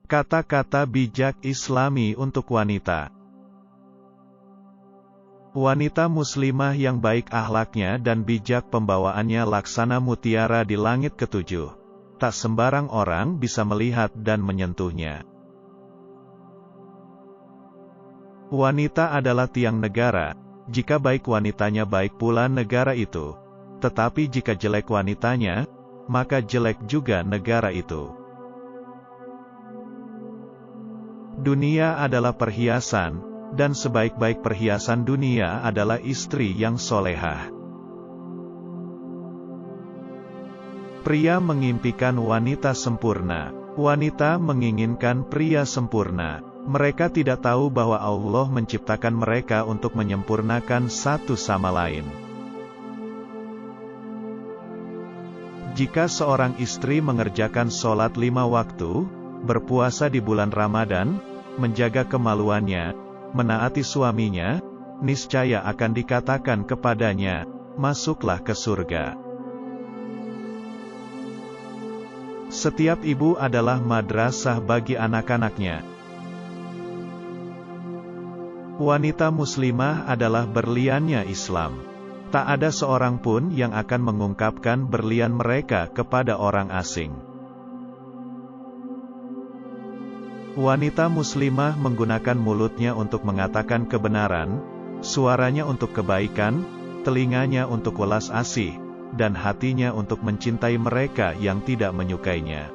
Kata-kata bijak Islami untuk wanita. Wanita muslimah yang baik akhlaknya dan bijak pembawaannya laksana mutiara di langit ketujuh. Tak sembarang orang bisa melihat dan menyentuhnya. Wanita adalah tiang negara. Jika baik wanitanya, baik pula negara itu. Tetapi jika jelek wanitanya, maka jelek juga negara itu. Dunia adalah perhiasan, dan sebaik-baik perhiasan dunia adalah istri yang solehah. Pria mengimpikan wanita sempurna. Wanita menginginkan pria sempurna. Mereka tidak tahu bahwa Allah menciptakan mereka untuk menyempurnakan satu sama lain. Jika seorang istri mengerjakan sholat 5 waktu, berpuasa di bulan Ramadan, menjaga kemaluannya, menaati suaminya, niscaya akan dikatakan kepadanya, masuklah ke surga. Setiap ibu adalah madrasah bagi anak-anaknya. Wanita muslimah adalah berliannya Islam. Tak ada seorang pun yang akan mengungkapkan berlian mereka kepada orang asing. Wanita muslimah menggunakan mulutnya untuk mengatakan kebenaran, suaranya untuk kebaikan, telinganya untuk welas asih, dan hatinya untuk mencintai mereka yang tidak menyukainya.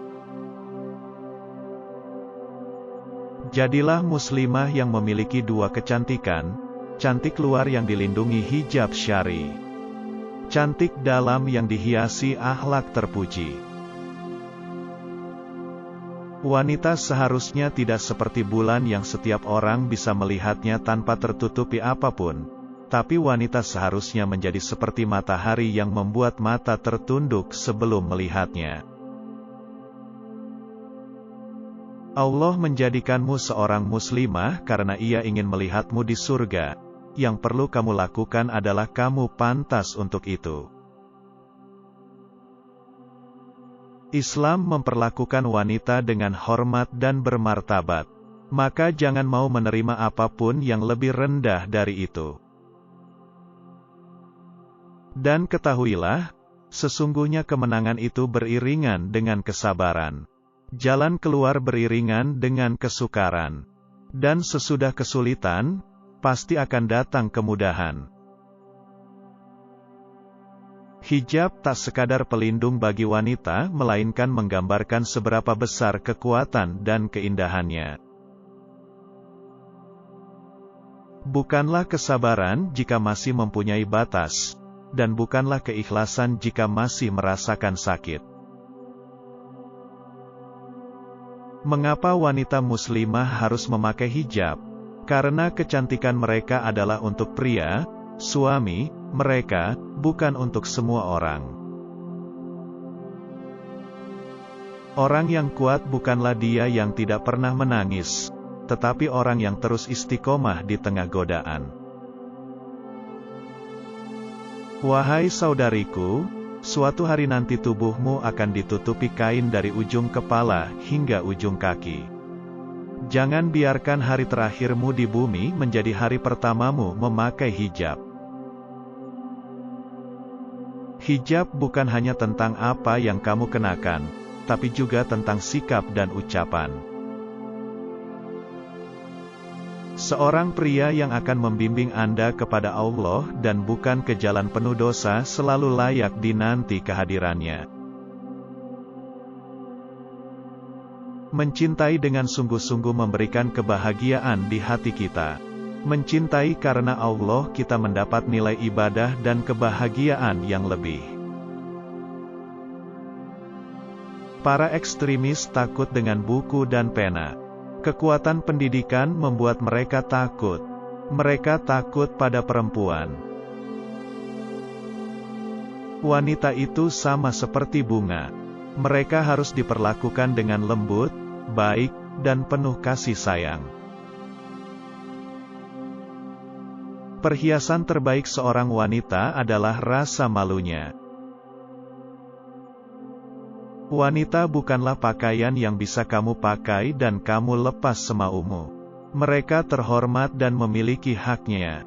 Jadilah muslimah yang memiliki 2 kecantikan, cantik luar yang dilindungi hijab syar'i, cantik dalam yang dihiasi akhlak terpuji. Wanita seharusnya tidak seperti bulan yang setiap orang bisa melihatnya tanpa tertutupi apapun, tapi wanita seharusnya menjadi seperti matahari yang membuat mata tertunduk sebelum melihatnya. Allah menjadikanmu seorang muslimah karena Ia ingin melihatmu di surga. Yang perlu kamu lakukan adalah kamu pantas untuk itu. Islam memperlakukan wanita dengan hormat dan bermartabat. Maka jangan mau menerima apapun yang lebih rendah dari itu. Dan ketahuilah, sesungguhnya kemenangan itu beriringan dengan kesabaran. Jalan keluar beriringan dengan kesukaran. Dan sesudah kesulitan, pasti akan datang kemudahan. Hijab tak sekadar pelindung bagi wanita, melainkan menggambarkan seberapa besar kekuatan dan keindahannya. Bukanlah kesabaran jika masih mempunyai batas, dan bukanlah keikhlasan jika masih merasakan sakit. Mengapa wanita muslimah harus memakai hijab? Karena kecantikan mereka adalah untuk pria, suami, mereka, bukan untuk semua orang. Orang yang kuat bukanlah dia yang tidak pernah menangis, tetapi orang yang terus istiqomah di tengah godaan. Wahai saudariku, suatu hari nanti tubuhmu akan ditutupi kain dari ujung kepala hingga ujung kaki. Jangan biarkan hari terakhirmu di bumi menjadi hari pertamamu memakai hijab. Hijab bukan hanya tentang apa yang kamu kenakan, tapi juga tentang sikap dan ucapan. Seorang pria yang akan membimbing Anda kepada Allah dan bukan ke jalan penuh dosa selalu layak dinanti kehadirannya. Mencintai dengan sungguh-sungguh memberikan kebahagiaan di hati kita. Mencintai karena Allah kita mendapat nilai ibadah dan kebahagiaan yang lebih. Para ekstremis takut dengan buku dan pena. Kekuatan pendidikan membuat mereka takut. Mereka takut pada perempuan. Wanita itu sama seperti bunga. Mereka harus diperlakukan dengan lembut, baik, dan penuh kasih sayang. Perhiasan terbaik seorang wanita adalah rasa malunya. Wanita bukanlah pakaian yang bisa kamu pakai dan kamu lepas semaumu. Mereka terhormat dan memiliki haknya.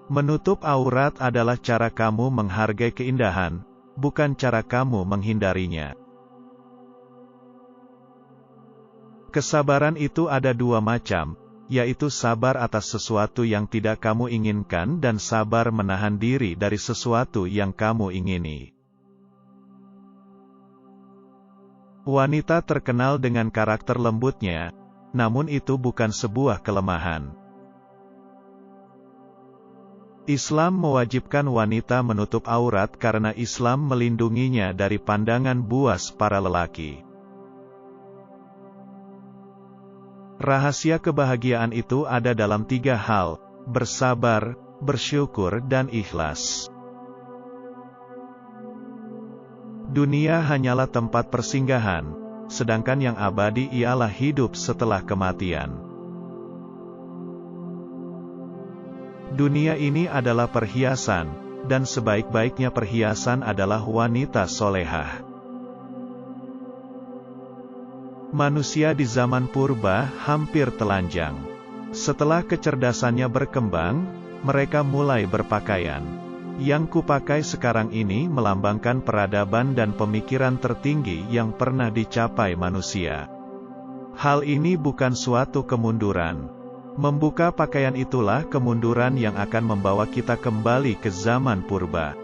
Menutup aurat adalah cara kamu menghargai keindahan, bukan cara kamu menghindarinya. Kesabaran itu ada dua macam, yaitu sabar atas sesuatu yang tidak kamu inginkan dan sabar menahan diri dari sesuatu yang kamu ingini. Wanita terkenal dengan karakter lembutnya, namun itu bukan sebuah kelemahan. Islam mewajibkan wanita menutup aurat karena Islam melindunginya dari pandangan buas para lelaki. Rahasia kebahagiaan itu ada dalam 3 hal: bersabar, bersyukur dan ikhlas. Dunia hanyalah tempat persinggahan, sedangkan yang abadi ialah hidup setelah kematian. Dunia ini adalah perhiasan, dan sebaik-baiknya perhiasan adalah wanita solehah. Manusia di zaman purba hampir telanjang. Setelah kecerdasannya berkembang, mereka mulai berpakaian. Yang kupakai sekarang ini melambangkan peradaban dan pemikiran tertinggi yang pernah dicapai manusia. Hal ini bukan suatu kemunduran. Membuka pakaian itulah kemunduran yang akan membawa kita kembali ke zaman purba.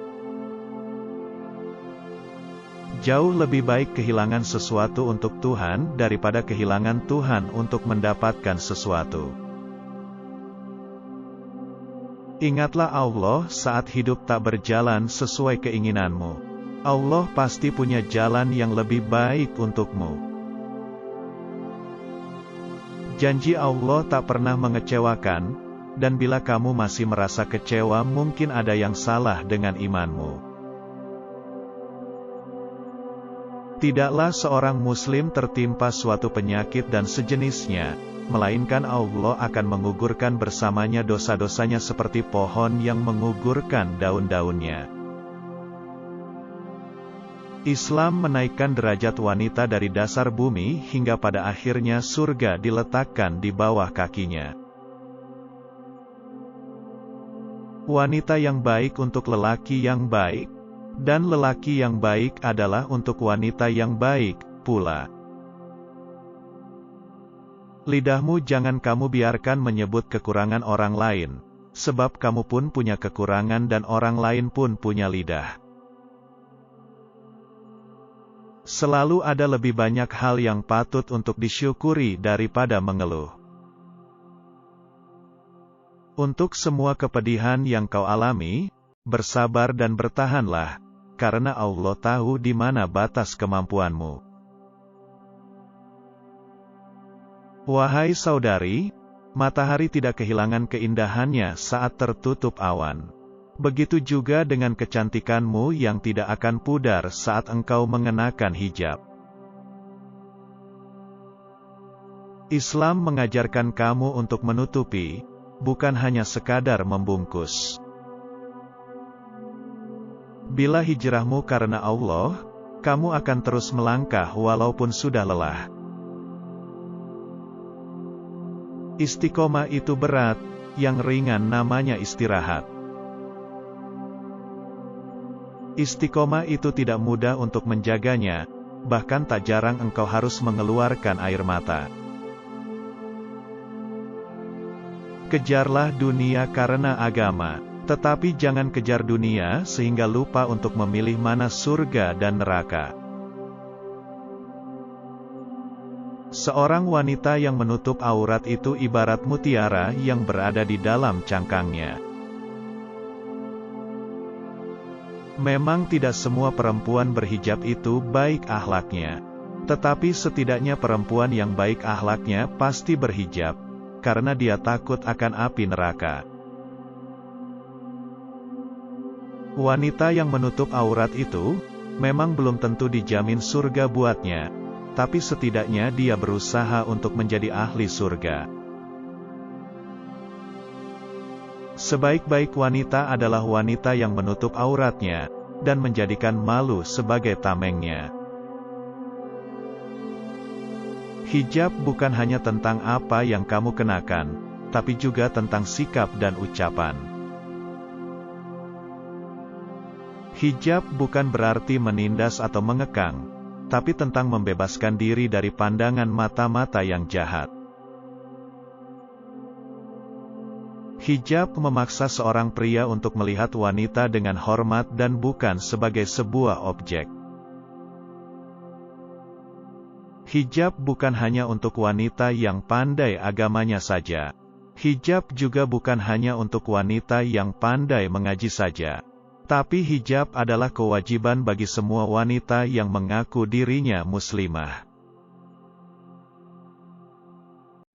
Jauh lebih baik kehilangan sesuatu untuk Tuhan daripada kehilangan Tuhan untuk mendapatkan sesuatu. Ingatlah Allah saat hidup tak berjalan sesuai keinginanmu. Allah pasti punya jalan yang lebih baik untukmu. Janji Allah tak pernah mengecewakan, dan bila kamu masih merasa kecewa mungkin ada yang salah dengan imanmu. Tidaklah seorang muslim tertimpa suatu penyakit dan sejenisnya, melainkan Allah akan mengugurkan bersamanya dosa-dosanya seperti pohon yang mengugurkan daun-daunnya. Islam menaikkan derajat wanita dari dasar bumi hingga pada akhirnya surga diletakkan di bawah kakinya. Wanita yang baik untuk lelaki yang baik, dan lelaki yang baik adalah untuk wanita yang baik pula. Lidahmu jangan kamu biarkan menyebut kekurangan orang lain, sebab kamu pun punya kekurangan dan orang lain pun punya lidah. Selalu ada lebih banyak hal yang patut untuk disyukuri daripada mengeluh. Untuk semua kepedihan yang kau alami, bersabar dan bertahanlah, karena Allah tahu di mana batas kemampuanmu. Wahai saudari, matahari tidak kehilangan keindahannya saat tertutup awan. Begitu juga dengan kecantikanmu yang tidak akan pudar saat engkau mengenakan hijab. Islam mengajarkan kamu untuk menutupi, bukan hanya sekadar membungkus. Bila hijrahmu karena Allah, kamu akan terus melangkah walaupun sudah lelah. Istiqomah itu berat, yang ringan namanya istirahat. Istiqomah itu tidak mudah untuk menjaganya, bahkan tak jarang engkau harus mengeluarkan air mata. Kejarlah dunia karena agama, tetapi jangan kejar dunia sehingga lupa untuk memilih mana surga dan neraka. Seorang wanita yang menutup aurat itu ibarat mutiara yang berada di dalam cangkangnya. Memang tidak semua perempuan berhijab itu baik akhlaknya. Tetapi setidaknya perempuan yang baik akhlaknya pasti berhijab, karena dia takut akan api neraka. Wanita yang menutup aurat itu, memang belum tentu dijamin surga buatnya, tapi setidaknya dia berusaha untuk menjadi ahli surga. Sebaik-baik wanita adalah wanita yang menutup auratnya, dan menjadikan malu sebagai tamengnya. Hijab bukan hanya tentang apa yang kamu kenakan, tapi juga tentang sikap dan ucapan. Hijab bukan berarti menindas atau mengekang, tapi tentang membebaskan diri dari pandangan mata-mata yang jahat. Hijab memaksa seorang pria untuk melihat wanita dengan hormat dan bukan sebagai sebuah objek. Hijab bukan hanya untuk wanita yang pandai agamanya saja. Hijab juga bukan hanya untuk wanita yang pandai mengaji saja. Tapi hijab adalah kewajiban bagi semua wanita yang mengaku dirinya muslimah.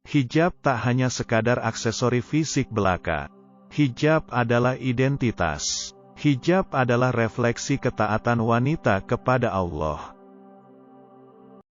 Hijab tak hanya sekadar aksesori fisik belaka. Hijab adalah identitas. Hijab adalah refleksi ketaatan wanita kepada Allah.